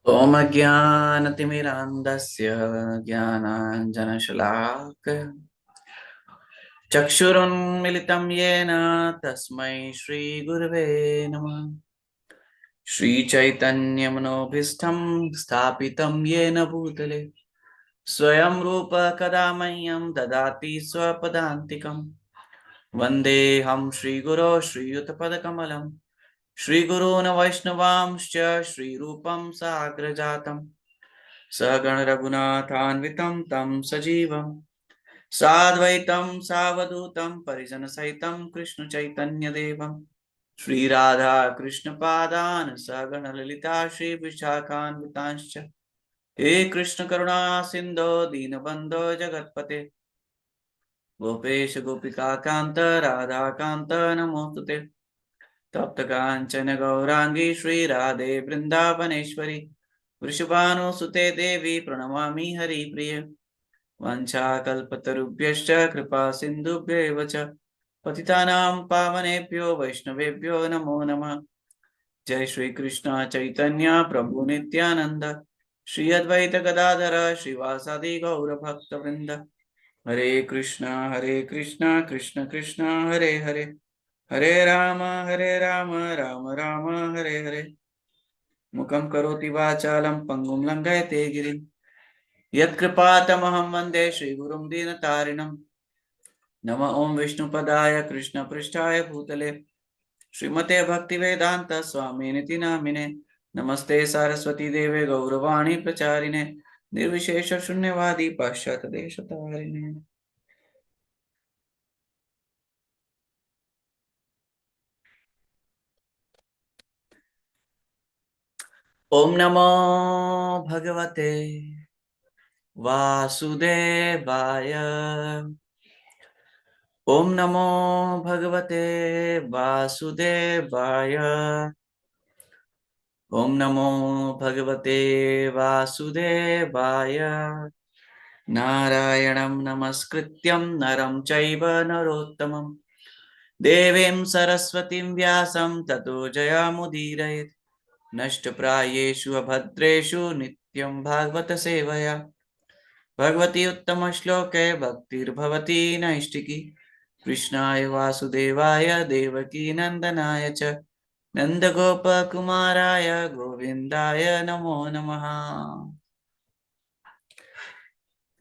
ॐ ज्ञानतिमिरान्धस्य ज्ञानाञ्जनशलाकया चक्षुरुन्मिलितं येन तस्मै श्रीगुरवे नमः। श्रीचैतन्यमनोभीष्टं स्थापितं येन भूतले स्वयं रूप कदा मह्यं ददाति स्वपदान्तिकं। वन्देऽहं श्रीगुरो श्रीयुतपदकमलं श्रीगुरून् वैष्णवांश्च श्रीरूपं साग्रजातम् सहगण रघुनाथान्वितं तं सजीवं साद्वैतं सावधूतं परिजनसहितं कृष्ण चैतन्य देवं श्रीराधा कृष्ण पादान् सहगण ललिता श्री विशाखान्वितांश्च हे कृष्ण करुणा सिंधो दीनबंधो जगत्पते गोपेश गोपिका कांत राधा कांत नमोस्तुते तप्त कांचन गौरांगी श्री राधे वृंदावनेश्वरी वृषभानुसुते देवी प्रणमामि हरिप्रिय वंशाकल्पतरुभ्यश्च कृपा सिन्धुभ्यैव च पतितानां पावनेभ्यो वैष्णवेभ्यो नमो नमः। जय श्री कृष्ण चैतन्य प्रभु नित्यानंद श्री अद्वैत गदाधर श्रीवासादि गौर भक्त वृंद हरे कृष्ण कृष्ण कृष्ण हरे हरे हरे राम राम राम हरे हरे मुखं करोति वाचालं पंगुं लंघयते गिरिं यत्कृपातमहं वन्दे श्रीगुरुं दीनतारिणं नमः। ओं विष्णुपदाय कृष्णपृष्ठाय भूतले श्रीमते भक्तिवेदांत स्वामिनिति नामिने नमस्ते सरस्वती देवे गौरवाणी प्रचारिणे निर्विशेष शून्यवादी पाश्चात्य देशतारिणे। ओम नमो भगवते वासुदेवाय। ओम नमो भगवते वासुदेवाय। ओम नमो भगवते वासुदेवाय। नारायणं नमस्कृत्यं नरं चैव नरोत्तमं देवीं सरस्वतीं व्यासं ततो जयमुदीरयेत्। नष्टप्रायेषु अभद्रेषु नित्यं भागवत सेवया भगवती उत्तम श्लोके भक्तिर्भवती नैष्टिकी। कृष्णाय वासुदेवाय देवकी नंदनाय च नंदगोपकुमाराय गोविंदाय नमो नमः।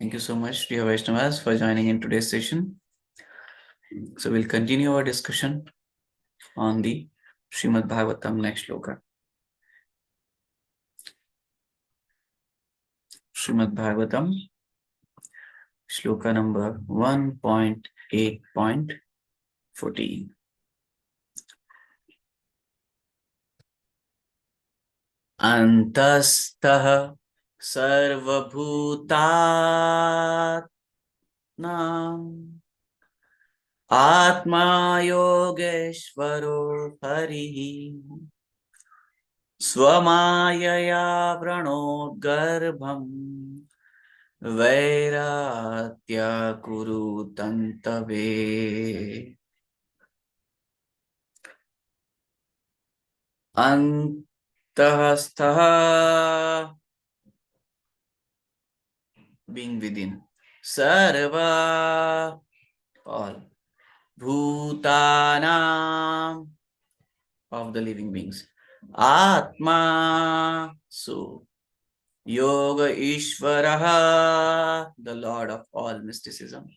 Thank you so much, dear Vaishnavas, for joining in today's session. So we'll continue our discussion on the Srimad Bhagavatam next shloka. Srimad Bhagavatam, shloka number 1.8.14. Antastah sarvabhutatnam आत्मा योगेश्वरो हरिः स्वमायया व्रणोद्गर्भम् वैरात्या कुरुतन्तवे। अन्तःस्थः being within, sarva all, bhutanam of the living beings, atma soul, yoga ishvaraha the lord of all mysticism,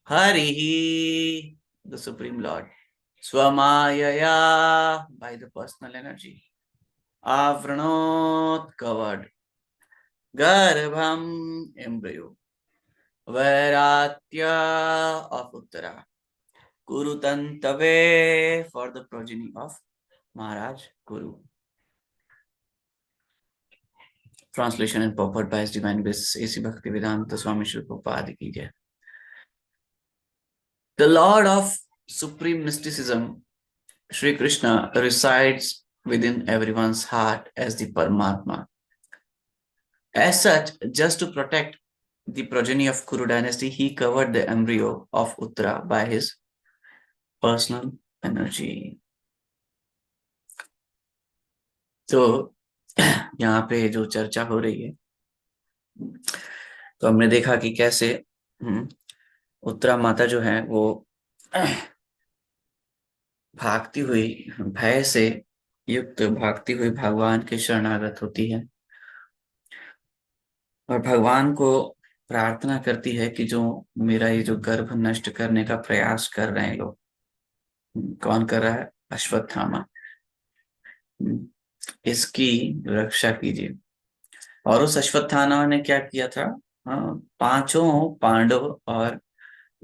harihi the supreme lord, swamayaya by the personal energy, avranot covered, garbham embryo, vairatya of uttara, kurutantave for the progeny of Maharaj Guru. Translation and purport by His Divine Grace A.C. Bhaktivedanta Swami Srila Prabhupada ki jai. The Lord of Supreme Mysticism, Sri Krishna, resides within everyone's heart as the Paramatma. As such, just to protect the progeny of Kuru dynasty, he covered the embryo of Uttara by his personal energy. So, यहाँ पे जो चर्चा हो रही है, तो हमने देखा कि कैसे उत्तरा माता जो है वो भागती हुई, भय से युक्त भागती हुई भगवान के शरणागत होती है और भगवान को प्रार्थना करती है कि जो मेरा ये जो गर्भ नष्ट करने का प्रयास कर रहे हैं लोग, कौन कर रहा है? अश्वत्थामा। इसकी रक्षा कीजिए। और उस अश्वत्थामा ने क्या किया था? हाँ, पांचों पांडव, और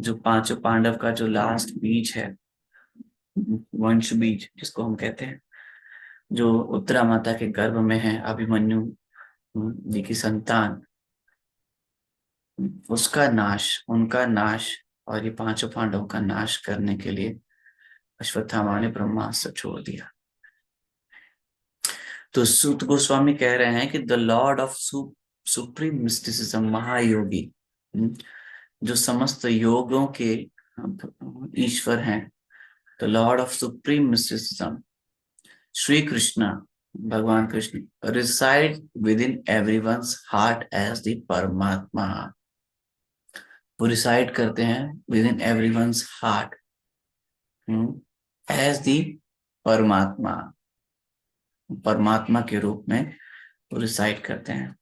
जो पांचों पांडव का जो लास्ट बीज है, वंश बीज जिसको हम कहते हैं, जो उत्तरा माता के गर्भ में है, अभिमन्यु जी की संतान, उसका नाश, उनका नाश और ये पांचों पांडवों का नाश करने के लिए अश्वत्थामा ने ब्रह्मास्त्र छोड़ दिया। तो सूत गोस्वामी कह रहे हैं कि the lord of supreme mysticism, महायोगी, जो समस्त योगों के ईश्वर हैं, the lord of supreme mysticism, Shri Krishna, भगवान Krishna, reside within everyone's heart as the Paramatma. वो रिसाइड करते हैं within everyone's heart as the Paramatma, Paramatma के रूप में वो रिसाइड करते हैं।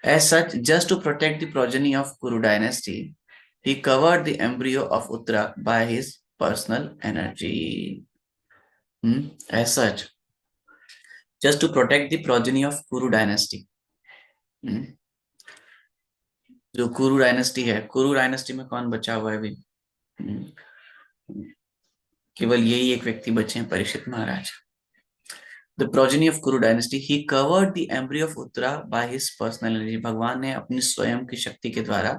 As such, just to protect the progeny of Kuru dynasty, he covered the embryo of Uttara by his personal energy. As such, just to protect the progeny of Kuru dynasty. जो कुरु dynasty है, कुरु dynasty में कौन बचा हुआ है अभी? केवल यही एक व्यक्ति बचे हैं, परीक्षित महाराज। The progeny of Kuru dynasty, he covered the embryo of Uttara by his personal energy. भगवान ने अपनी स्वयं की शक्ति के द्वारा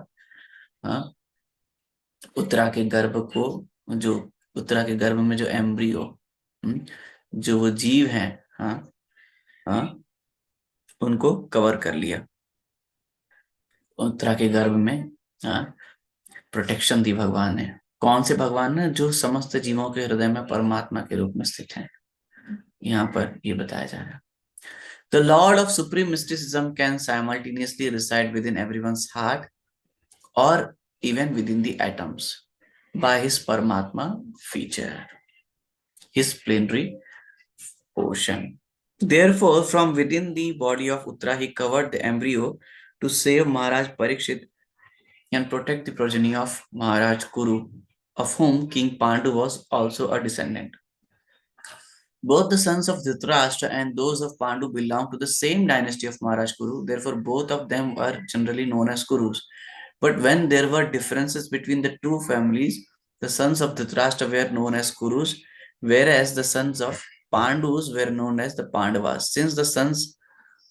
उत्तरा के गर्भ को, जो उत्तरा के गर्भ में जो एम्ब्रियो, जो वो जीव हैं, हाँ हाँ, उनको कवर कर लिया। उत्तरा के गर्भ में प्रोटेक्शन दी भगवान ने। कौन से भगवान ने? जो समस्त जीवों के हृदय में परमात्मा के रूप में स्थित हैं। यहाँ पर ये बताया जा रहा है। The Lord of Supreme Mysticism can simultaneously reside within everyone's heart or even within the atoms by his Paramatma feature, his plenary portion. Therefore, from within the body of Uttara, he covered the embryo to save Maharaj Parikshit and protect the progeny of Maharaj Kuru, of whom King Pandu was also a descendant. Both the sons of Dhritarashtra and those of Pandu belong to the same dynasty of Maharaj Kuru. Therefore, both of them were generally known as Kurus. But when there were differences between the two families, the sons of Dhritarashtra were known as Kurus, whereas the sons of Pandus were known as the Pandavas. Since the sons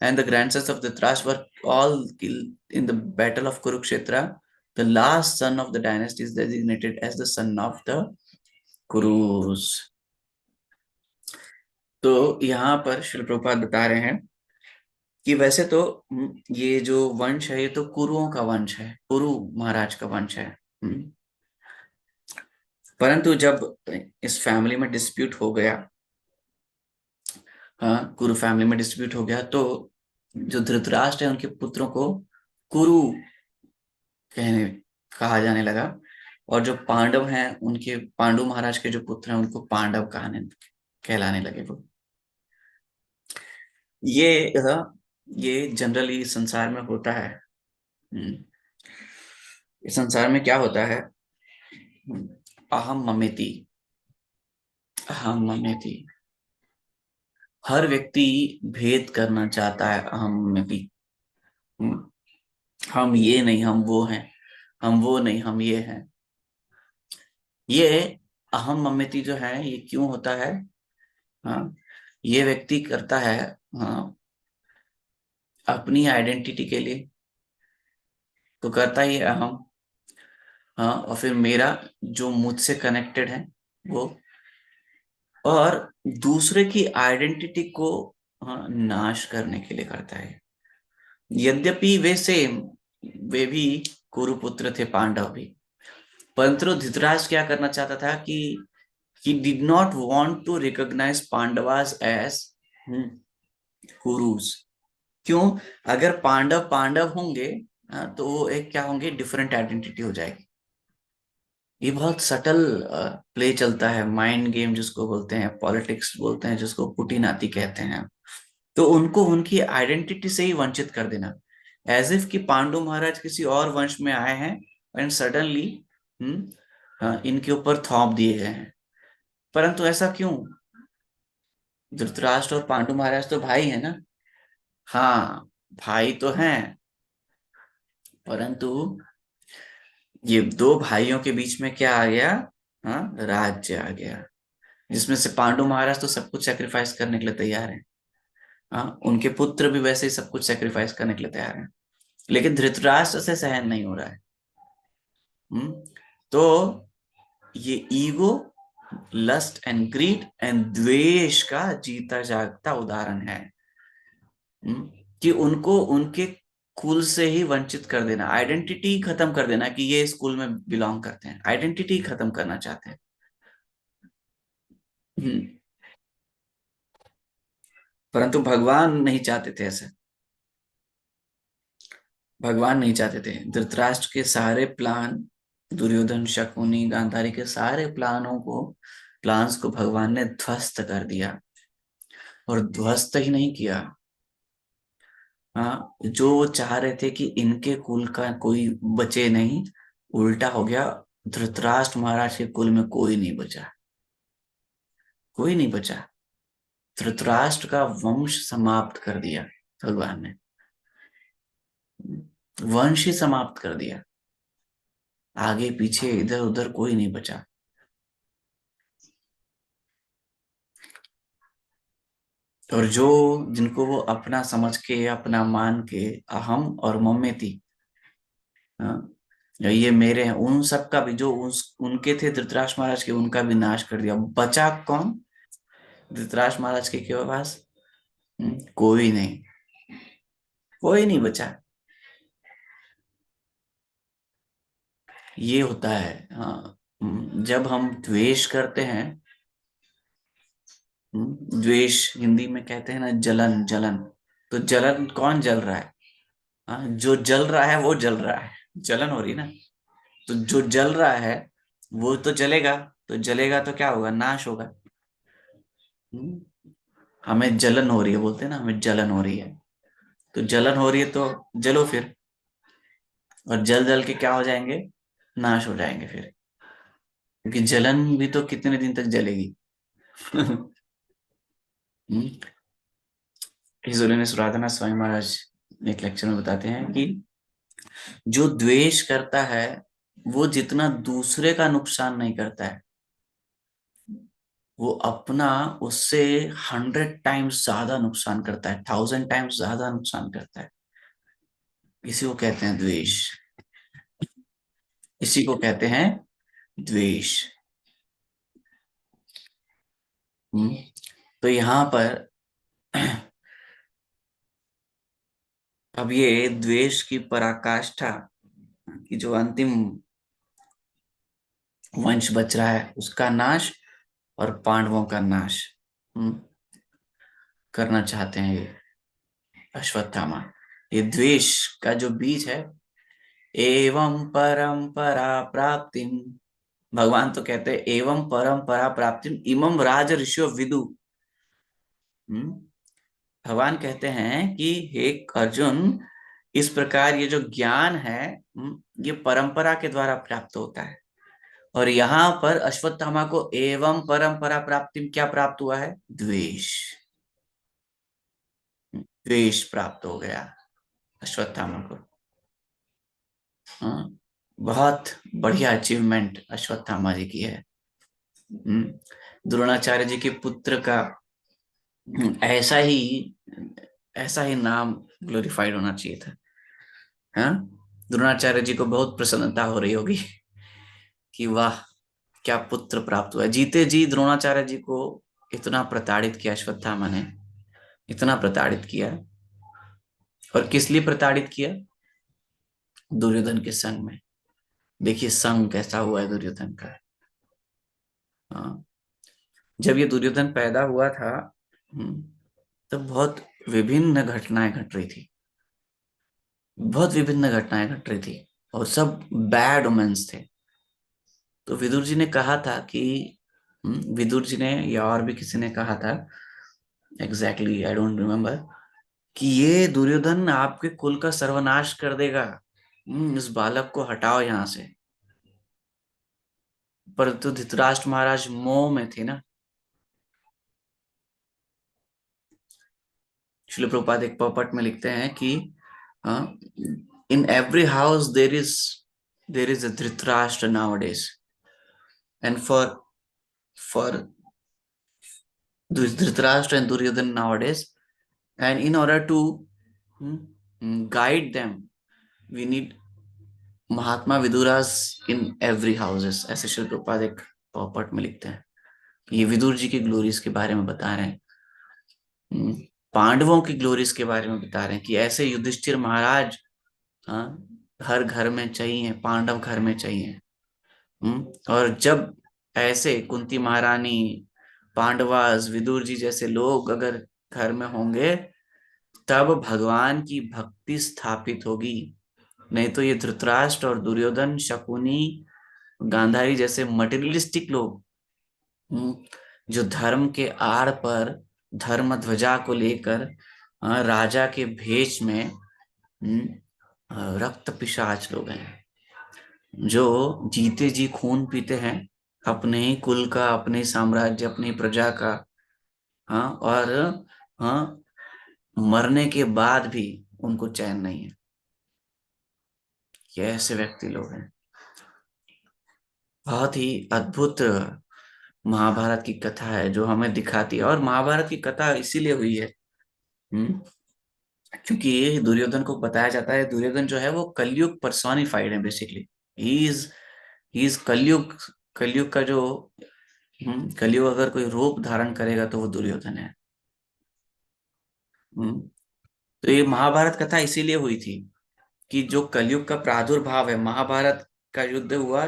and the grandsons of Dhritarashtra were all killed in the battle of Kurukshetra, the last son of the dynasty is designated as the son of the Kurus. तो यहाँ पर श्रील प्रभुपाद बता रहे हैं कि वैसे तो ये जो वंश है, ये तो कुरुओं का वंश है, कुरु महाराज का वंश है। परंतु जब इस फैमिली में डिस्प्यूट हो गया, कुरु फैमिली में डिस्प्यूट हो गया, तो जो धृतराष्ट्र है उनके पुत्रों को कुरु कहा जाने लगा, और जो पांडव हैं, उनके पांडु महाराज के जो पुत्र हैं, उनको पांडव कहलाने लगे वो। ये जनरली संसार में होता है। इस संसार में क्या होता है? अहम ममेति, अहम ममेति। हर व्यक्ति भेद करना चाहता है, अहम ममेति। हम ये नहीं, हम वो हैं, हम वो नहीं, हम ये हैं। ये अहम ममेति जो है, ये क्यों होता है? ये व्यक्ति करता है अपनी आइडेंटिटी के लिए, तो करता ही अहम, और फिर मेरा जो मुझसे कनेक्टेड है वो, और दूसरे की आइडेंटिटी को नाश करने के लिए करता है। यद्यपि वे सेम, वे भी कुरुपुत्र थे, पांडव भी, परंतु धृतराष्ट्र क्या करना चाहता था कि he did not want to recognize Pandavas as कुरुज। क्यों? अगर पांडव पांडव होंगे, तो वो एक क्या होंगे, डिफरेंट आइडेंटिटी हो जाएगी। ये बहुत सटल प्ले चलता है, माइंड गेम जिसको बोलते हैं, पॉलिटिक्स बोलते हैं, जिसको पुटीनाति कहते हैं। तो उनको उनकी आइडेंटिटी से ही वंचित कर देना, एज इफ कि पांडु महाराज किसी और वंश में आए हैं एंड सडनली इनके ऊपर थोप दिए गए हैं। परंतु ऐसा क्यों? धृतराष्ट्र और पांडु महाराज तो भाई है ना। हाँ, भाई तो हैं, परंतु ये दो भाइयों के बीच में क्या आ गया? हाँ, राज्य आ गया, जिसमें से पांडु महाराज तो सब कुछ सेक्रीफाइस करने के लिए तैयार हैं। हाँ, उनके पुत्र भी वैसे ही सब कुछ सेक्रीफाइस करने के लिए तैयार हैं, लेकिन धृतराष्ट्र से सहन नहीं हो रहा है। हम्म तो ये ego, lust and greed and द्वेष का जीता जागता उदाहरण है। हम्म, कि उनको उनके कुल से ही वंचित कर देना, आइडेंटिटी खत्म कर देना, कि ये स्कूल में बिलोंग करते हैं, आइडेंटिटी खत्म करना चाहते हैं। हम्म, परंतु भगवान नहीं चाहते थे ऐसा। भगवान नहीं चाहते थे, धृतराष्ट्र के सारे प्लान, दुर्योधन, शकुनी, गांधारी के सारे प्लान्स को भगवान ने ध्वस्त कर दिया। और ध्वस्त ही नहीं किया, हाँ, जो वो चाह रहे थे कि इनके कुल का कोई बचे नहीं, उल्टा हो गया। धृतराष्ट्र महाराज के कुल में कोई नहीं बचा, कोई नहीं बचा। धृतराष्ट्र का वंश समाप्त कर दिया भगवान ने, वंश ही समाप्त कर दिया, आगे पीछे इधर उधर कोई नहीं बचा। और जो, जिनको वो अपना समझ के, अपना मान के, अहम और मम्मेती, हाँ, ये मेरे हैं, उन सब का भी, जो उनके थे धृतराष्ट्र महाराज के, उनका भी नाश कर दिया। बचा कौन? धृतराष्ट्र महाराज के पास कोई नहीं, कोई नहीं बचा। ये होता है, हाँ। जब हम द्वेष करते हैं, द्वेष हिंदी में कहते हैं ना, जलन, जलन। तो जलन, कौन जल रहा है? हाँ, जो जल रहा है वो जल रहा है, जलन हो रही ना। तो जो जल रहा है वो तो जलेगा, तो जलेगा तो क्या होगा? नाश होगा। हम्म, हमें जलन हो रही है, बोलते हैं ना, हमें जलन हो रही है। तो जलन हो रही है तो जलो फिर, और जल जल के क्या हो जाएंगे? नाश हो जाएंगे फिर, क्योंकि जलन भी तो कितने दिन तक जलेगी। हिजोलिन सुराधना स्वामी महाराज एक लेक्चर में बताते हैं कि जो द्वेष करता है वो जितना दूसरे का नुकसान नहीं करता है, वो अपना उससे 100 टाइम्स ज्यादा नुकसान करता है, 1000 टाइम्स ज्यादा नुकसान करता है। इसी को कहते हैं द्वेष, इसी को कहते हैं द्वेष। हम्म, तो यहाँ पर अब ये द्वेष की पराकाष्ठा, की जो अंतिम वंश बच रहा है उसका नाश, और पांडवों का नाश करना चाहते हैं ये अश्वत्थामा। ये द्वेष का जो बीज है, एवं परंपरा प्राप्तिम, भगवान तो कहते हैं एवं परंपरा प्राप्तिम इमं राज ऋषियो विदु। हम्म, भगवान कहते हैं कि हे अर्जुन, इस प्रकार ये जो ज्ञान है, ये परंपरा के द्वारा प्राप्त होता है। और यहाँ पर अश्वत्थामा को एवं परंपरा प्राप्ति क्या प्राप्त हुआ है? द्वेष, द्वेष प्राप्त हो गया अश्वत्थामा को। हाँ, बहुत बढ़िया अचीवमेंट अश्वत्थामा जी की है। द्रोणाचार्य जी के पुत्र का ऐसा ही नाम ग्लोरीफाइड होना चाहिए था। हाँ, द्रोणाचार्य जी को बहुत प्रसन्नता हो रही होगी कि वाह, क्या पुत्र प्राप्त हुआ। जीते जी द्रोणाचार्य जी को इतना प्रताड़ित किया अश्वत्थामा ने, इतना प्रताड़ित किया। और किस लिए प्रताड़ित किया? दुर्योधन के संग में। देखिए संग कैसा हुआ है दुर्योधन का। हाँ, जब ये दुर्योधन पैदा हुआ था, तब बहुत विभिन्न घटनाएं घट रही थी, बहुत विभिन्न घटनाएं घट रही थी, और सब बैड ओमेंस थे। तो विदुर जी ने कहा था कि विदुर जी ने या और भी किसी ने कहा था, एग्जैक्टली आई डोंट रिमेम्बर, कि ये दुर्योधन आपके कुल का सर्वनाश कर देगा, इस बालक को हटाओ यहाँ से। परंतु धृतराष्ट्र महाराज मोह में थे ना। श्रील प्रभुपाद एक पॉपट में लिखते हैं कि in every house there is a Dhritarashtra nowadays, and for Dhritarashtra and Duryodhana nowadays, and in order to guide them, we need Mahatma Viduras in every houses. ऐसे श्री प्रभुपाद एक पॉपट में लिखते हैं। ये विदुर जी की ग्लोरीज के बारे में बता रहे हैं, हम्म, पांडवों की ग्लोरीज के बारे में बता रहे हैं कि ऐसे युधिष्ठिर महाराज, हाँ, हर घर में चाहिए, पांडव घर में चाहिए। और जब ऐसे कुंती महारानी, पांडवास, विदुर जी जैसे लोग अगर घर में होंगे, तब भगवान की भक्ति स्थापित होगी। नहीं तो ये धृतराष्ट्र और दुर्योधन, शकुनी, गांधारी जैसे मटेरियलिस्टिक लोग, हम्म, जो धर्म के आड़ पर धर्म ध्वजा को लेकर राजा के भेष में रक्त पिशाच लोग हैं, जो जीते जी खून पीते हैं अपने ही कुल का, अपने ही साम्राज्य, अपनी प्रजा का। हाँ, और हाँ, मरने के बाद भी उनको चैन नहीं है। ये ऐसे व्यक्ति लोग हैं। बहुत ही अद्भुत महाभारत की कथा है जो हमें दिखाती है, और महाभारत की कथा इसीलिए हुई है हम्म, क्योंकि ये दुर्योधन को बताया जाता है, दुर्योधन जो है वो कलयुग पर्सोनिफाइड है बेसिकली। ही इज कलयुग। कलयुग का जो कलयुग अगर कोई रूप धारण करेगा तो वो दुर्योधन है। हम्म, तो ये महाभारत कथा इसीलिए हुई थी कि जो कलयुग का प्रादुर्भाव है, महाभारत का युद्ध हुआ,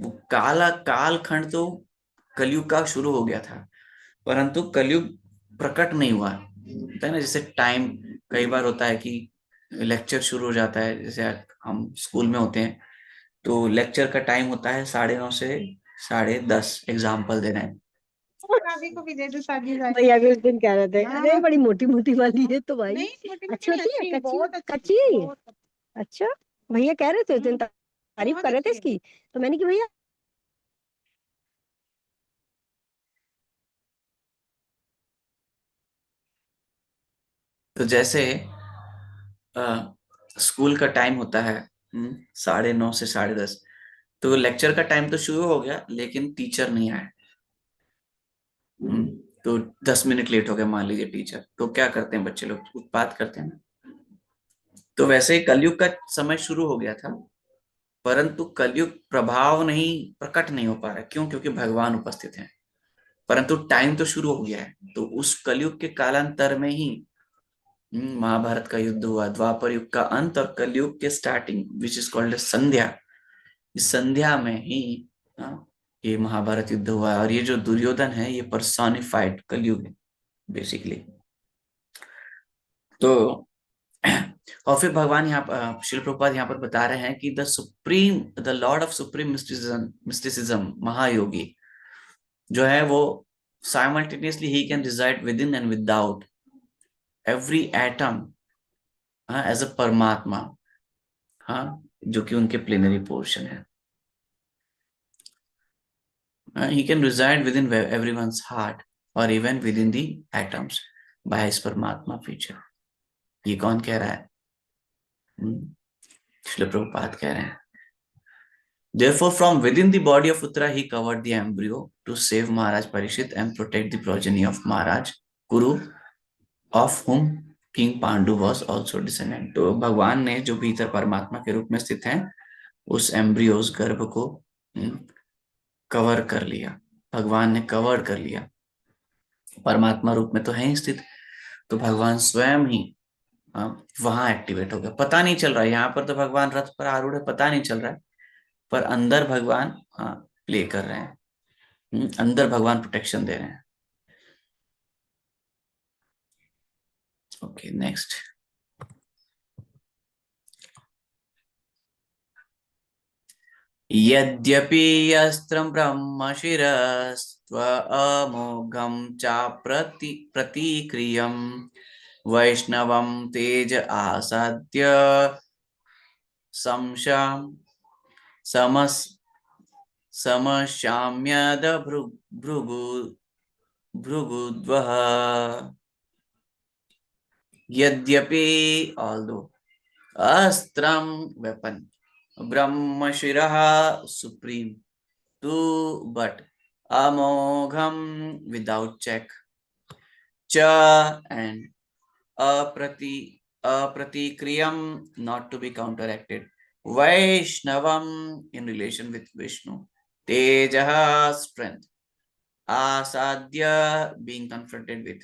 वो काला कालखंड तो कलयुग का शुरू हो गया था, परंतु कलयुग प्रकट नहीं हुआ। होता है ना, जैसे टाइम कई बार होता है कि लेक्चर शुरू हो जाता है, जैसे हम स्कूल में होते हैं तो लेक्चर का टाइम होता है 9:30 से 10:30, एग्जाम्पल दे रहे हैं। भाभी को भी दे दो शादी भैया भी उस दिन कह रहे थे, अरे बड़ी मोटी मोटी वाली है तो भाई अच्छी होती है, कच्ची कच्ची। अच्छा, भैया कह रहे थे उस दिन, तारीफ कर रहे थे इसकी, तो मैंने कि भैया। तो जैसे स्कूल का टाइम होता है 9:30 से 10:30, तो लेक्चर का टाइम तो शुरू हो गया लेकिन टीचर नहीं आया। हम्म, तो 10 मिनट लेट हो गया मान लीजिए टीचर, तो क्या करते हैं बच्चे लोग, उत्पात करते हैं ना। तो वैसे ही कलयुग का समय शुरू हो गया था, परंतु कलयुग प्रभाव नहीं, प्रकट नहीं हो पा रहा है। क्यों? क्योंकि भगवान उपस्थित हैं। परंतु टाइम तो शुरू हो गया है, तो उस कलयुग के कालांतर में ही महाभारत का युद्ध हुआ, द्वापर युग का अंत और कलयुग के स्टार्टिंग, विच इज कॉल्ड संध्या। इस संध्या में ही ये महाभारत युद्ध हुआ है, और ये जो दुर्योधन है ये पर्सोनिफाइड कलयुग है बेसिकली। तो और फिर भगवान यहाँ पर, श्रील प्रभुपाद यहाँ पर बता रहे हैं कि the lord of supreme mysticism, महायोगी जो है वो साइमल्टेनियसली ही can reside within and without every atom as a परमात्मा, हाँ, जो कि उनके प्लेनरी पोर्शन है। He can reside within everyone's heart or even within the atoms by his परमात्मा फीचर। ये कौन कह रहा है? श्रील प्रभुपाद कह रहे हैं। Therefore, from within the body of Uttara, he covered the embryo to save Maharaj Parishit and protect the progeny of Maharaj Kuru, of whom King Pandu was also descendant। तो भगवान ने जो भीतर परमात्मा के रूप में स्थित हैं, उस एम्ब्रियोस गर्भ को कवर कर लिया, भगवान ने कवर कर लिया। परमात्मा रूप में तो है ही स्थित, तो भगवान स्वयं ही वहां एक्टिवेट हो गया। पता नहीं चल रहा है, यहाँ पर तो भगवान रथ पर आरूढ़ है, पता नहीं चल रहा है, पर अंदर भगवान प्ले कर रहे हैं। अंदर भगवान प्रोटेक्शन दे रहे हैं। Okay next. यद्यपि अस्त्रं ब्रह्मशिरस्त्वमोघं प्रतिक्रियं वैष्णवं तेज आसाद्य संशयं समस समश्याम्यद भृगु भृगुद्वः। यद्यपि although अस्त्रं weapon ब्रह्मशिरः supreme to but amogham without check cha and apratikriyam not to be counteracted vaishnavam in relation with Vishnu tejaha strength asadya being confronted with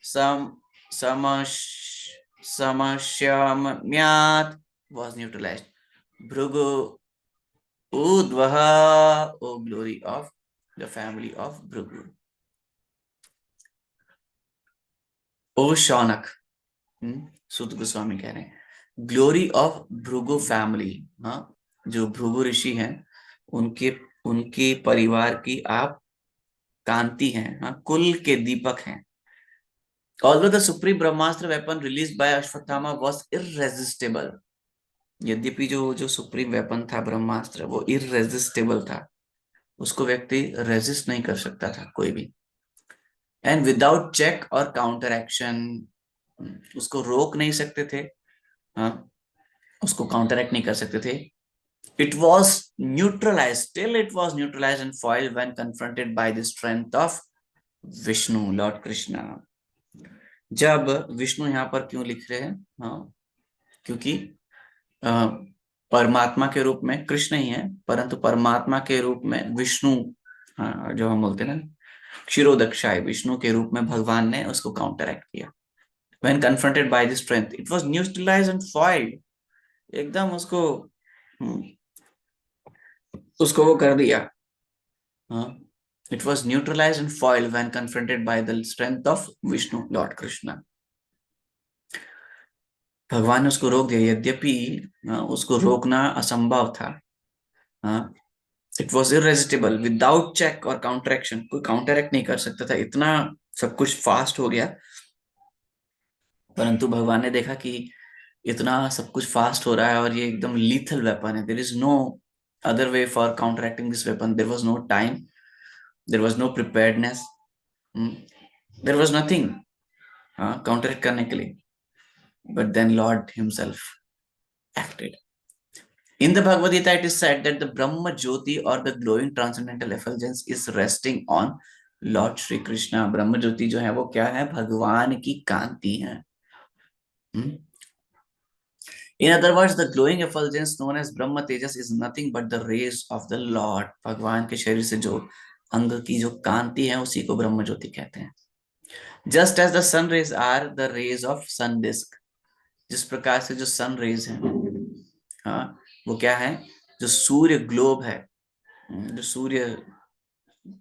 some samash samashyamyat was neutralized Bhrugu Udvaha, O glory of the family of Bhrigu. O Shaunak, सूत गोस्वामी कह रहे हैं glory of Bhrigu family. हाँ, जो भृगु ऋषि हैं उनके उनके परिवार की आप कांति हैं। हाँ, कुल के दीपक हैं। Although the supreme Brahmastra weapon released by Ashwatthama was irresistible, यद्यपि जो सुप्रीम वेपन था ब्रह्मास्त्र वो इररेजिस्टेबल था, उसको व्यक्ति रेजिस्ट नहीं कर सकता था कोई भी। एंड विदाउट चेक और काउंटर एक्शन, उसको रोक नहीं सकते थे, हाँ, उसको काउंटर एक्ट नहीं कर सकते थे। It was neutralize, still it was neutralize and foiled when confronted by the strength of Vishnu lord Krishna. जब विष्णु यहाँ पर क्यों लिख रहे हैं? हाँ, क्योंकि परमात्मा के रूप में कृष्ण ही है, परंतु परमात्मा के रूप में विष्णु, जो हम बोलते हैं ना क्षीरोदक्षाय, विष्णु के रूप में भगवान ने उसको काउंटर एक्ट किया। When confronted by the strength, it was neutralized and foiled. एकदम उसको वो कर दिया। It was neutralized and foiled when confronted by the strength of Vishnu, Lord Krishna. भगवान ने उसको रोक दिया, यद्यपि उसको रोकना असंभव था। इट वॉज इररेजिस्टिबल विदाउट चेक और काउंटर एक्शन, कोई काउंटर एक्ट नहीं कर सकता था, इतना सब कुछ फास्ट हो गया। परंतु भगवान ने देखा कि इतना सब कुछ फास्ट हो रहा है और ये एकदम लीथल वेपन है, there is no other way for counteracting this weapon, there was no time, there was no preparedness, there was nothing counteract करने के लिए। But then Lord himself acted. In the Bhagavad Gita, it is said that the Brahma Jyoti or the glowing transcendental effulgence is resting on Lord Shri Krishna. Brahma Jyoti जो है वो क्या है? भगवान की कांति है। In other words, the glowing effulgence known as Brahma Tejas is nothing but the rays of the Lord. भगवान के शरीर से जो अंग की जो कांति है उसी को ब्रह्म ज्योति कहते हैं। Just as the sun rays are the rays of sun disk. जिस प्रकार से जो सन रेज है, हाँ, वो क्या है? जो सूर्य ग्लोब है, जो सूर्य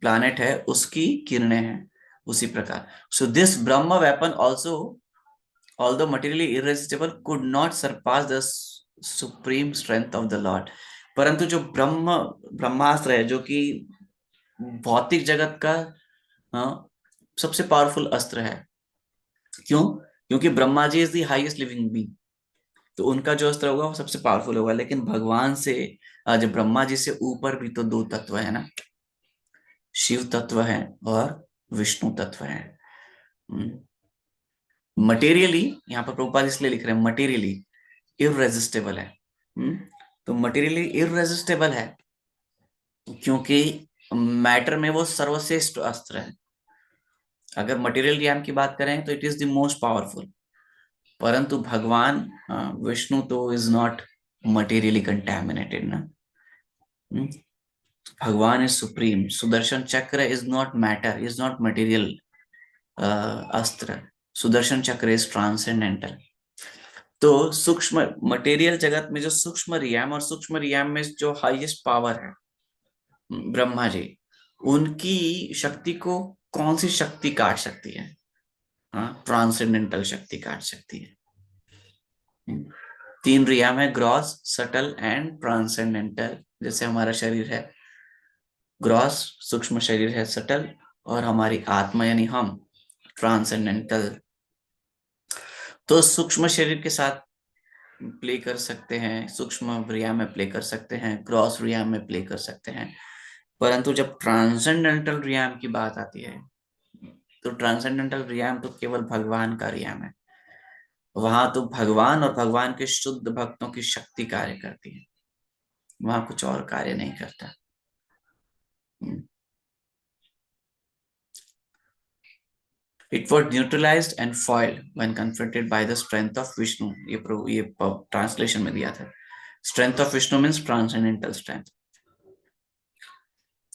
प्लैनेट है उसकी किरणें हैं, उसी प्रकार। So this Brahma weapon also although materially irresistible could not surpass the supreme strength of the Lord. परंतु जो ब्रह्मास्त्र है, जो कि भौतिक जगत का सबसे पावरफुल अस्त्र है। क्यों? क्योंकि Brahma ji is the highest living being, तो उनका जो अस्त्र होगा वो सबसे पावरफुल होगा। लेकिन भगवान से, जब ब्रह्मा जी से ऊपर भी तो दो तत्व है ना, शिव तत्व है और विष्णु तत्व है। मटेरियली, यहाँ पर प्रभुपाद इसलिए लिख रहे हैं मटेरियली इररेजिस्टेबल है। तो मटेरियली इररेजिस्टेबल है क्योंकि मैटर में वो सर्वश्रेष्ठ अस्त्र है। अगर मटेरियल ज्ञान की बात करें तो it is the most powerful, परंतु भगवान विष्णु तो इज नॉट मटेरियली कंटैमिनेटेड ना। भगवान इज सुप्रीम। Sudarshan Chakra is not matter, is not material astra. Sudarshan Chakra is transcendental. तो सूक्ष्म मटेरियल जगत में जो सूक्ष्म रियाम और सूक्ष्म रियाम में जो हाईएस्ट पावर है ब्रह्मा जी, उनकी शक्ति को कौन सी शक्ति काट सकती है? हाँ, ट्रांसेंडेंटल शक्ति काट सकती है। 3 रिया में ग्रॉस, सटल एंड ट्रांसेंडेंटल। जैसे हमारा शरीर है ग्रॉस, सूक्ष्म शरीर है सटल, और हमारी आत्मा यानी हम ट्रांसेंडेंटल। तो सूक्ष्म शरीर के साथ प्ले कर सकते हैं, सूक्ष्म रिया में प्ले कर सकते हैं, ग्रॉस रिया में प्ले कर सकते हैं, परंतु जब ट्रांसेंडेंटल रियाम की बात आती है तो ट्रांसेंडेंटल रियाम तो केवल भगवान का रियाम है। वहां तो भगवान और भगवान के शुद्ध भक्तों की शक्ति कार्य करती है, वहां कुछ और कार्य नहीं करता। It was neutralized and foiled when confronted by the strength of Vishnu. ये ट्रांसलेशन में दिया था। Strength of Vishnu means transcendental strength.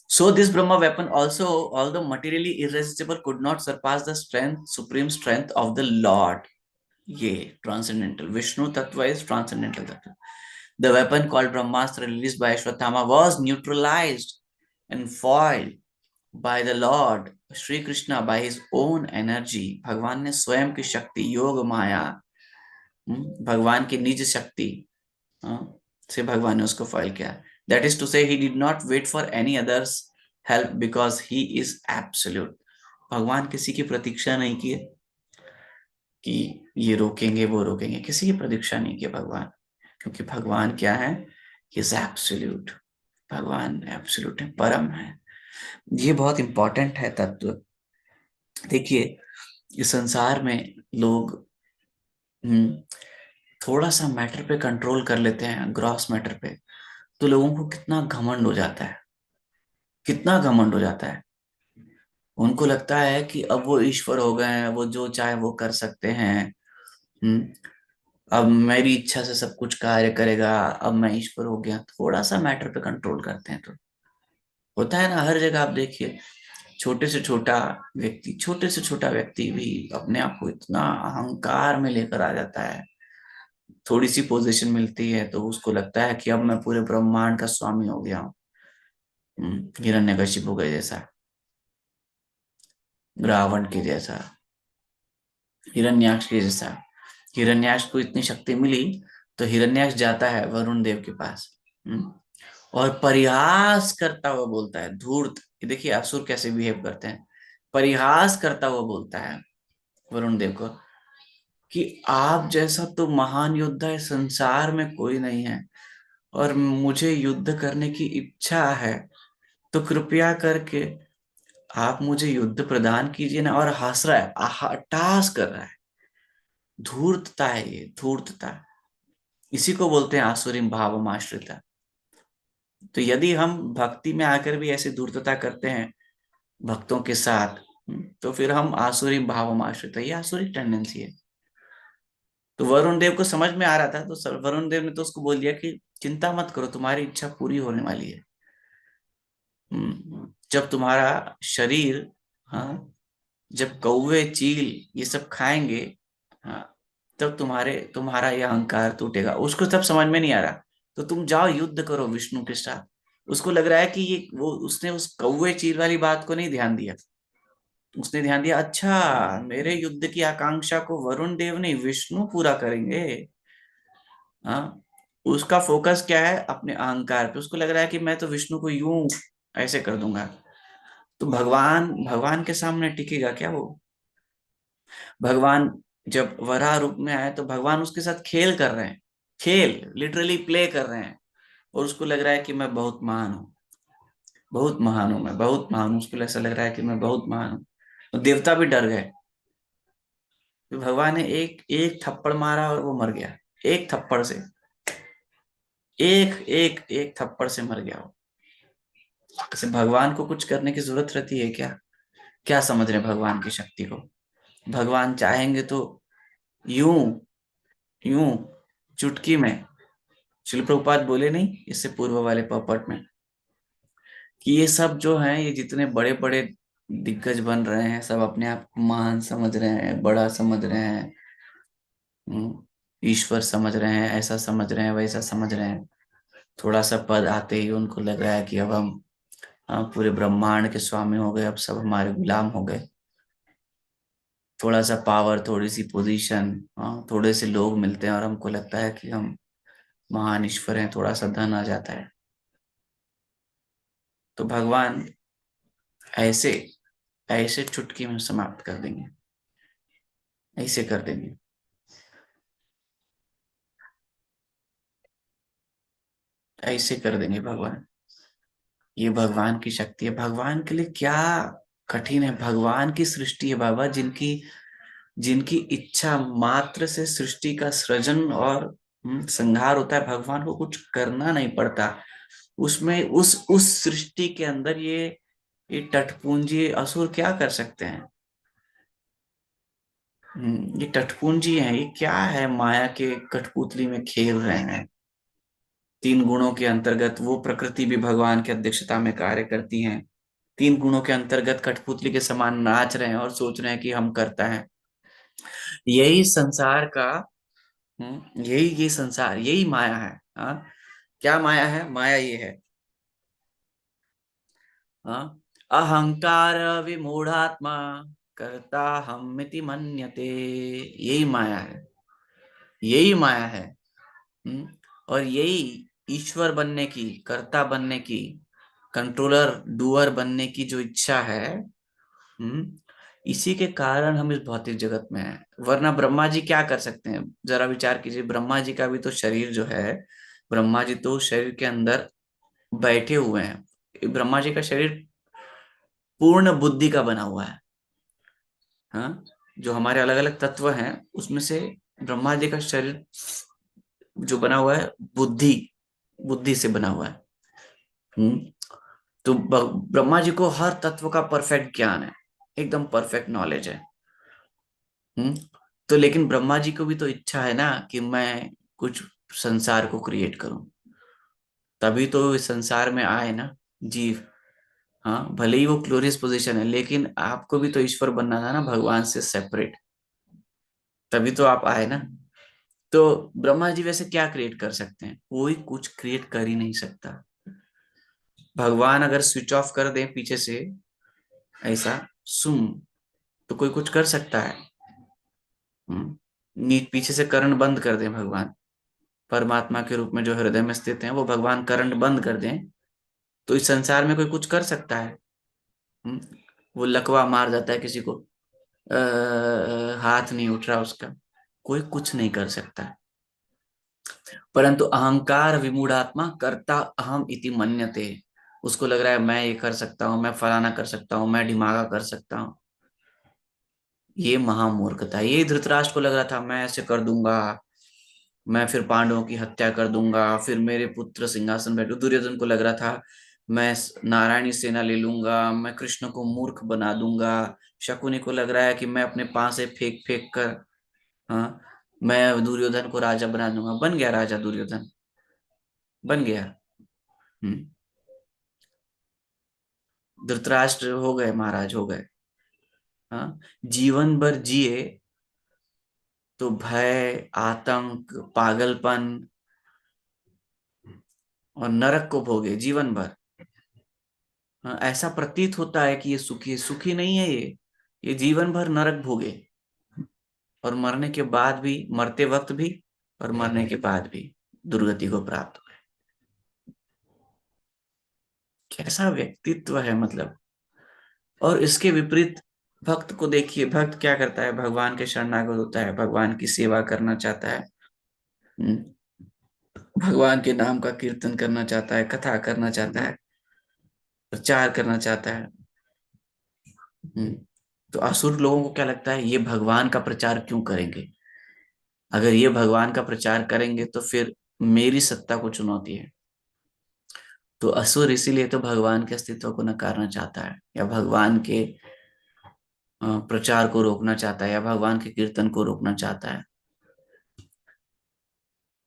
So this Brahma weapon also, although materially irresistible, could not surpass the strength, supreme strength of the Lord. ये transcendental. Vishnu Tattva is transcendental Tattva. The weapon called Brahmastra released by Ashwatthama was neutralized and foiled by the Lord Shri Krishna by his own energy. भगवान ने स्वयं की शक्ति, योग माया, भगवान की निज शक्ति से भगवान ने उसको फॉइल किया। That is to say, he did not wait for any others help because he is absolute. भगवान किसी की प्रतीक्षा नहीं की कि ये रोकेंगे वो रोकेंगे, किसी की प्रतीक्षा नहीं की भगवान, क्योंकि भगवान क्या है? He is absolute. भगवान एब्सोल्यूट है, परम है। ये बहुत इंपॉर्टेंट है तत्व। देखिए, इस संसार में लोग थोड़ा सा मैटर पे कंट्रोल कर लेते हैं, ग्रॉस मैटर पे, तो लोगों को कितना घमंड हो जाता है, कितना घमंड हो जाता है। उनको लगता है कि अब वो ईश्वर हो गए हैं, वो जो चाहे वो कर सकते हैं। अब मेरी इच्छा से सब कुछ कार्य करेगा, अब मैं ईश्वर हो गया। थोड़ा सा मैटर पे कंट्रोल करते हैं तो होता है ना। हर जगह आप देखिए, छोटे से छोटा व्यक्ति भी अपने आप को इतना अहंकार में लेकर आ जाता है। थोड़ी सी पोजीशन मिलती है तो उसको लगता है कि अब मैं पूरे ब्रह्मांड का स्वामी हो गया हूँ। हिरण्यकशिपु के जैसा, रावण के जैसा, हिरण्याक्ष के जैसा। हिरण्याक्ष को इतनी शक्ति मिली तो हिरण्याक्ष जाता है वरुण देव के पास, और परिहास करता हुआ बोलता है, धूर्त। ये देखिए असुर कैसे बिहेव करते हैं। परिहास करता हुआ बोलता है वरुण देव को कि आप जैसा तो महान योद्धा इस संसार में कोई नहीं है, और मुझे युद्ध करने की इच्छा है, तो कृपया करके आप मुझे युद्ध प्रदान कीजिए ना। और हंस रहा है, अट्टहास कर रहा है। धूर्तता है ये, धूर्तता। इसी को बोलते हैं आसुरीम भावम आश्रिता। तो यदि हम भक्ति में आकर भी ऐसी धूर्तता करते हैं भक्तों के साथ, तो फिर हम आसुरी भावम आश्रिता, ये आसुरी टेंडेंसी है। तो वरुण देव को समझ में आ रहा था, तो वरुण देव ने तो उसको बोल दिया कि चिंता मत करो, तुम्हारी इच्छा पूरी होने वाली है। जब तुम्हारा शरीर, हाँ, जब कौवे चील ये सब खाएंगे, हाँ, तब तुम्हारा ये अहंकार टूटेगा। उसको तब समझ में नहीं आ रहा, तो तुम जाओ युद्ध करो विष्णु के साथ। उसको लग रहा है कि ये वो, उसने उस कौवे चील वाली बात को नहीं ध्यान दिया। उसने ध्यान दिया, अच्छा मेरे युद्ध की आकांक्षा को वरुण देव नहीं विष्णु पूरा करेंगे। हाँ, उसका फोकस क्या है? अपने अहंकार पे। उसको लग रहा है कि मैं तो विष्णु को यूं ऐसे कर दूंगा। तो भगवान भगवान के सामने टिकेगा क्या वो? भगवान जब वराह रूप में आए तो भगवान उसके साथ खेल कर रहे हैं, खेल लिटरली प्ले कर रहे हैं, और उसको लग रहा है कि मैं बहुत महान हूँ, बहुत महान हूँ, मैं बहुत महान हूँ। उसको ऐसा लग रहा है कि मैं बहुत महान हूँ। तो देवता भी डर गए। तो भगवान ने एक एक थप्पड़ मारा और वो मर गया। एक थप्पड़ से, एक थप्पड़ से मर गया वो। ऐसे भगवान को कुछ करने की जरूरत रहती है क्या? क्या समझ रहे हैं भगवान की शक्ति को? भगवान चाहेंगे तो यूं यूं चुटकी में, शिल प्रभुपाद बोले नहीं इससे पूर्व वाले पॉपट में, कि ये सब जो हैं, ये जितने बड़े बड़े दिग्गज बन रहे हैं, सब अपने आप को महान समझ रहे हैं, बड़ा समझ रहे हैं, ईश्वर समझ रहे हैं, ऐसा समझ रहे हैं, वैसा समझ रहे हैं। थोड़ा सा पद आते ही उनको लग रहा है कि अब हम पूरे ब्रह्मांड के स्वामी हो गए, अब सब हमारे गुलाम हो गए। थोड़ा सा पावर, थोड़ी सी पोजीशन, थोड़े से लोग मिलते हैं और हमको लगता है कि हम महान ईश्वर हैं, थोड़ा सा धन आ जाता है। तो भगवान ऐसे ऐसे चुटकी में समाप्त कर देंगे, ऐसे कर देंगे। ऐसे कर देंगे भगवान। ये भगवान की शक्ति है। भगवान के लिए क्या कठिन है। भगवान की सृष्टि है बाबा, जिनकी जिनकी इच्छा मात्र से सृष्टि का सृजन और संहार होता है। भगवान को कुछ करना नहीं पड़ता। उसमें उस सृष्टि के अंदर ये टटपुंजी असुर क्या कर सकते हैं। ये टटपुंजी है। ये क्या है, माया के कठपुतली में खेल रहे हैं। तीन गुणों के अंतर्गत वो प्रकृति भी भगवान की अध्यक्षता में कार्य करती है। तीन गुणों के अंतर्गत कठपुतली के समान नाच रहे हैं और सोच रहे हैं कि हम करता है। यही संसार का यही ये संसार, यही माया है। हाँ, क्या माया है? माया ये है, हाँ, अहंकार विमूढ़ात्मा कर्ता हमिति मन्यते। यही माया है, यही माया है। और यही ईश्वर बनने की, कर्ता बनने की, कंट्रोलर डूअर बनने की जो इच्छा है, इसी के कारण हम इस भौतिक जगत में हैं। वरना ब्रह्मा जी क्या कर सकते हैं? जरा विचार कीजिए, ब्रह्मा जी का भी तो शरीर जो है, ब्रह्मा जी तो शरीर के अंदर बैठे हुए हैं। ब्रह्मा जी का शरीर पूर्ण बुद्धि का बना हुआ है। हाँ, जो हमारे अलग अलग तत्व हैं उसमें से ब्रह्मा जी का शरीर जो बना हुआ है, बुद्धि बुद्धि से बना हुआ है। हम्म तो ब्रह्मा जी को हर तत्व का परफेक्ट ज्ञान है, एकदम परफेक्ट नॉलेज है। हम्म तो लेकिन ब्रह्मा जी को भी तो इच्छा है ना कि मैं कुछ संसार को क्रिएट करूं। तभी तो इस संसार में आए ना जीव। हाँ, भले ही वो ग्लोरियस पोजीशन है, लेकिन आपको भी तो ईश्वर बनना था ना, भगवान से सेपरेट। तभी तो आप आए ना। तो ब्रह्मा जी वैसे क्या क्रिएट कर सकते हैं? कोई कुछ क्रिएट कर ही नहीं सकता। भगवान अगर स्विच ऑफ कर दे पीछे से, ऐसा सुम, तो कोई कुछ कर सकता है? नीट पीछे से करंट बंद कर दें भगवान, परमात्मा के रूप में जो हृदय में स्थित हैं, वो भगवान करंट बंद कर दें, तो इस संसार में कोई कुछ कर सकता है? हम्म, वो लकवा मार जाता है किसी को, हाथ नहीं उठ रहा उसका, कोई कुछ नहीं कर सकता। परंतु अहंकार विमूढ़ात्मा कर्ता अहम इति मन्यते। उसको लग रहा है मैं ये कर सकता हूँ, मैं फलाना कर सकता हूँ, मैं ढिमागा कर सकता हूँ। ये महामूर्खता है। ये धृतराष्ट्र को लग रहा था मैं ऐसे कर दूंगा, मैं फिर पांडवों की हत्या कर दूंगा, फिर मेरे पुत्र सिंहासन बैठो। दुर्योधन को लग रहा था मैं नारायणी सेना ले लूंगा, मैं कृष्ण को मूर्ख बना दूंगा। शकुनी को लग रहा है कि मैं अपने पांव से फेंक फेंक कर, हाँ, मैं दुर्योधन को राजा बना दूंगा। बन गया राजा दुर्योधन, बन गया। हम्म धृतराष्ट्र हो गए, महाराज हो गए। हाँ, जीवन भर जिए तो भय, आतंक, पागलपन और नरक को भोगे जीवन भर। हाँ, ऐसा प्रतीत होता है कि ये सुखी है, सुखी नहीं है ये जीवन भर नरक भोगे। और मरने के बाद भी, मरते वक्त भी और मरने के बाद भी दुर्गति को प्राप्त हुए। कैसा व्यक्तित्व है मतलब। और इसके विपरीत भक्त को देखिए, भक्त क्या करता है? भगवान के शरणागत होता है, भगवान की सेवा करना चाहता है, हम्म, भगवान के नाम का कीर्तन करना चाहता है, कथा करना चाहता है, प्रचार करना चाहता है। हम्म, तो असुर लोगों को क्या लगता है, ये भगवान का प्रचार क्यों करेंगे? अगर ये भगवान का प्रचार करेंगे तो फिर मेरी सत्ता को चुनौती है। तो असुर इसीलिए तो भगवान के अस्तित्व को नकारना चाहता है, या भगवान के प्रचार को रोकना चाहता है, या भगवान के कीर्तन को रोकना चाहता है।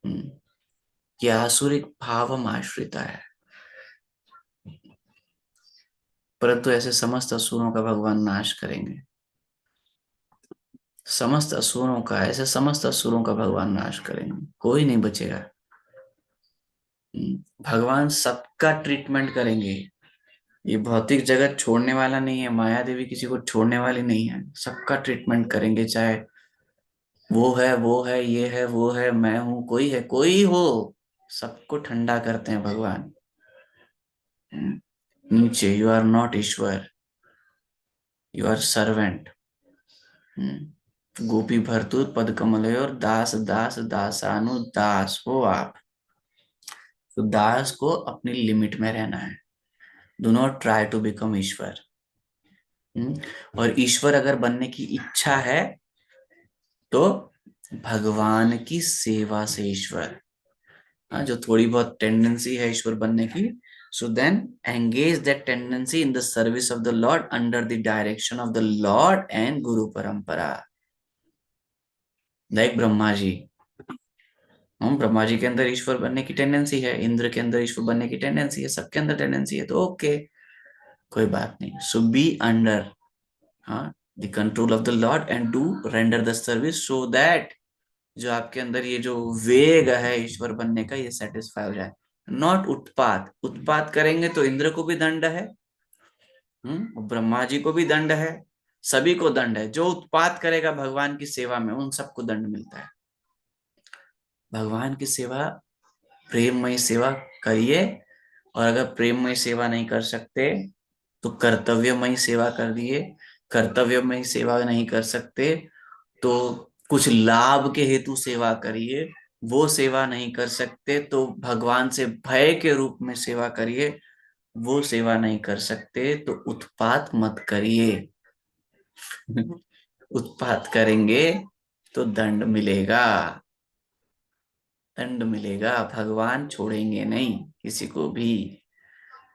हम्म, यह आसुरिक भावम आश्रिता है। परंतु ऐसे समस्त असुरों का भगवान नाश करेंगे। समस्त असुरों का, ऐसे समस्त असुरों का भगवान नाश करेंगे, कोई नहीं बचेगा। भगवान सबका ट्रीटमेंट करेंगे। ये भौतिक जगत छोड़ने वाला नहीं है, माया देवी किसी को छोड़ने वाली नहीं है, सबका ट्रीटमेंट करेंगे, चाहे वो है, ये है, वो है, मैं हूं, कोई है, कोई हो, सबको ठंडा करते हैं भगवान। नीचे, you are not Ishwar, you are servant. गोपी भरतुर पद कमल और दास दास दासानु दास हो आप। तो दास को अपनी लिमिट में रहना है, do not try to become Ishwar. और ईश्वर अगर बनने की इच्छा है तो भगवान की सेवा से ईश्वर। हाँ, जो थोड़ी बहुत टेंडेंसी है ईश्वर बनने की, so then engage that tendency in the service of the lord under the direction of the lord and guru parampara. Like Brahma ji, हम ब्रह्मा जी के अंदर ईश्वर बनने की टेंडेंसी है, इंद्र के अंदर ईश्वर बनने की टेंडेंसी है, सबके अंदर टेंडेंसी है, तो ओके, कोई बात नहीं। सो बी अंडर, हाँ, the control of the lord and do render the service, so that जो आपके अंदर ये जो वेग है ईश्वर बनने का, ये सेटिस्फाई हो जाए। नॉट उत्पात, उत्पात करेंगे तो इंद्र को भी दंड है, ब्रह्मा जी को भी दंड है, सभी को दंड है। जो उत्पात करेगा भगवान की सेवा में, उन सबको दंड मिलता है। भगवान की सेवा, प्रेममय सेवा करिए, और अगर प्रेममय सेवा नहीं कर सकते तो कर्तव्यमय सेवा कर दिए। कर्तव्यमय सेवा नहीं कर सकते तो कुछ लाभ के हेतु सेवा करिए। वो सेवा नहीं कर सकते तो भगवान से भय के रूप में सेवा करिए। वो सेवा नहीं कर सकते तो उत्पात मत करिए। उत्पात करेंगे तो दंड मिलेगा, दंड मिलेगा। भगवान छोड़ेंगे नहीं किसी को भी,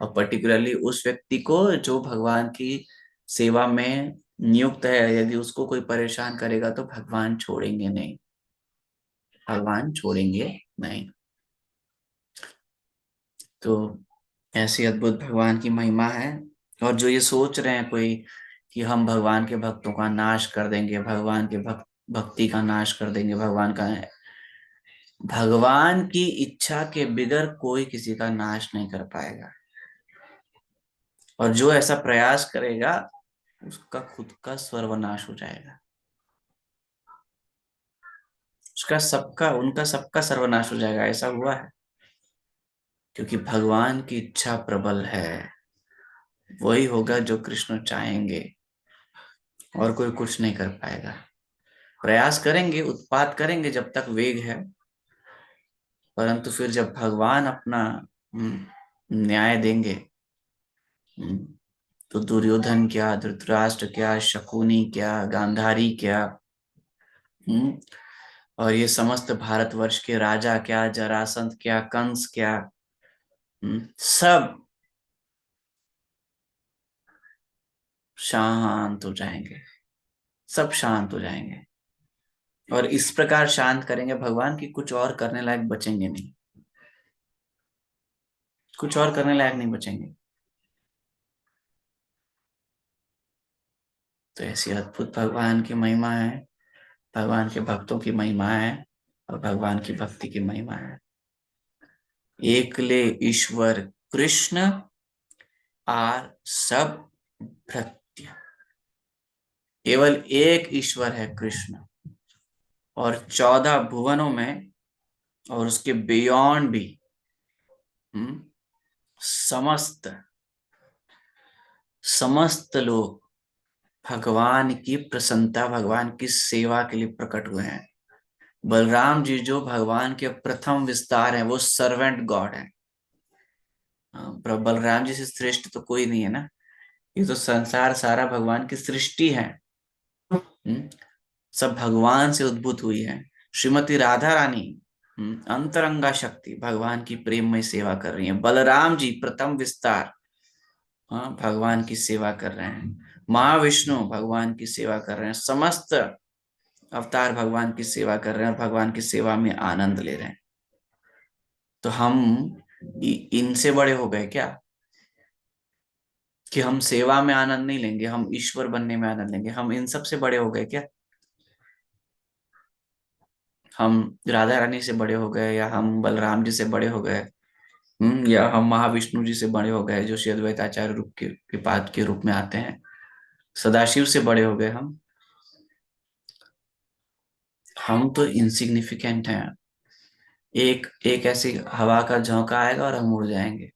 और पर्टिकुलरली उस व्यक्ति को जो भगवान की सेवा में नियुक्त है। यदि उसको कोई परेशान करेगा तो भगवान छोड़ेंगे नहीं, भगवान छोड़ेंगे नहीं। तो ऐसी अद्भुत भगवान की महिमा है। और जो ये सोच रहे हैं कोई कि हम भगवान के भक्तों का नाश कर देंगे, भगवान के भक्ति का नाश कर देंगे, भगवान की इच्छा के बिगर कोई किसी का नाश नहीं कर पाएगा। और जो ऐसा प्रयास करेगा उसका खुद का सर्वनाश हो जाएगा, उसका सबका, उनका सबका सर्वनाश हो जाएगा। ऐसा हुआ है, क्योंकि भगवान की इच्छा प्रबल है। वही होगा जो कृष्ण चाहेंगे, और कोई कुछ नहीं कर पाएगा। प्रयास करेंगे, उत्पात करेंगे जब तक वेग है, परंतु फिर जब भगवान अपना न्याय देंगे, तो दुर्योधन क्या, धृतराष्ट्र क्या, शकुनी क्या, गांधारी क्या, और ये समस्त भारतवर्ष के राजा क्या, जरासंध क्या, कंस क्या, सब शांत हो जाएंगे, सब शांत हो जाएंगे। और इस प्रकार शांत करेंगे भगवान की कुछ और करने लायक बचेंगे नहीं, कुछ और करने लायक नहीं बचेंगे। तो ऐसी अद्भुत भगवान की महिमा है, भगवान के भक्तों की महिमा है, और भगवान की भक्ति की महिमा है। एकले ईश्वर कृष्ण आर सब भृत्य। केवल एक ईश्वर है कृष्ण, और 14 भुवनों में और उसके बियॉन्ड भी समस्त समस्त लोग भगवान की प्रसन्नता, भगवान की सेवा के लिए प्रकट हुए हैं। बलराम जी जो भगवान के प्रथम विस्तार हैं, वो सर्वेंट गॉड है। बलराम जी से श्रेष्ठ तो कोई नहीं है ना। ये तो संसार सारा भगवान की सृष्टि है, सब भगवान से उद्भूत हुई है। श्रीमती राधा रानी अंतरंगा शक्ति भगवान की प्रेम में सेवा कर रही है। बलराम जी प्रथम विस्तार, हाँ, भगवान की सेवा कर रहे हैं। महाविष्णु भगवान की सेवा कर रहे हैं, समस्त अवतार भगवान की सेवा कर रहे हैं और भगवान की सेवा में आनंद ले रहे हैं। तो हम इनसे बड़े हो गए क्या कि हम सेवा में आनंद नहीं लेंगे, हम ईश्वर बनने में आनंद लेंगे? हम इन सब से बड़े हो गए क्या? हम राधा रानी से बड़े हो गए, या हम बलराम जी से बड़े हो गए? या हम महाविष्णु जी से बड़े हो गए, जो श्री अद्वैताचार्य रूप के पाद के रूप में आते हैं। सदाशिव से बड़े हो गए हम तो इनसिग्निफिकेंट हैं। एक एक ऐसी हवा का झोंका आएगा और हम उड़ जाएंगे।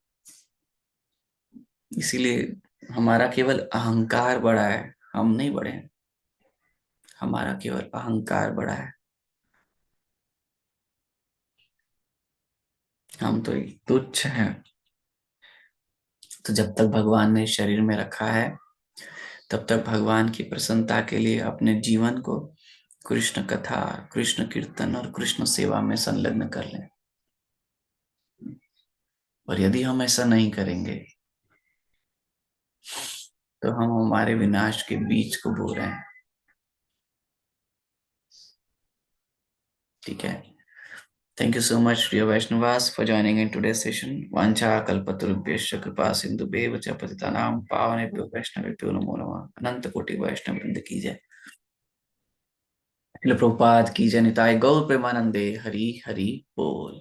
इसीलिए हमारा केवल अहंकार बड़ा है, हम नहीं बड़े हैं। हमारा केवल अहंकार बड़ा है, हम तो एक तुच्छ हैं। तो जब तक भगवान ने शरीर में रखा है, तब तक भगवान की प्रसन्नता के लिए अपने जीवन को कृष्ण कथा, कृष्ण कीर्तन और कृष्ण सेवा में संलग्न कर लें। और यदि हम ऐसा नहीं करेंगे तो हम हमारे विनाश के बीज को बो रहे हैं। ठीक है। Thank you so much, dear Vaishnavas, for joining in today's session. Vancha kalpatarubhyascha kripa sindhubhyeva cha patitanam pavanebhyo vaishnavebhyo namo namah. अनंत कोटि वैष्णव वृंद की जय। श्रील प्रभुपाद की जय। निताय गौर प्रेमानंदे। हरि हरि बोल।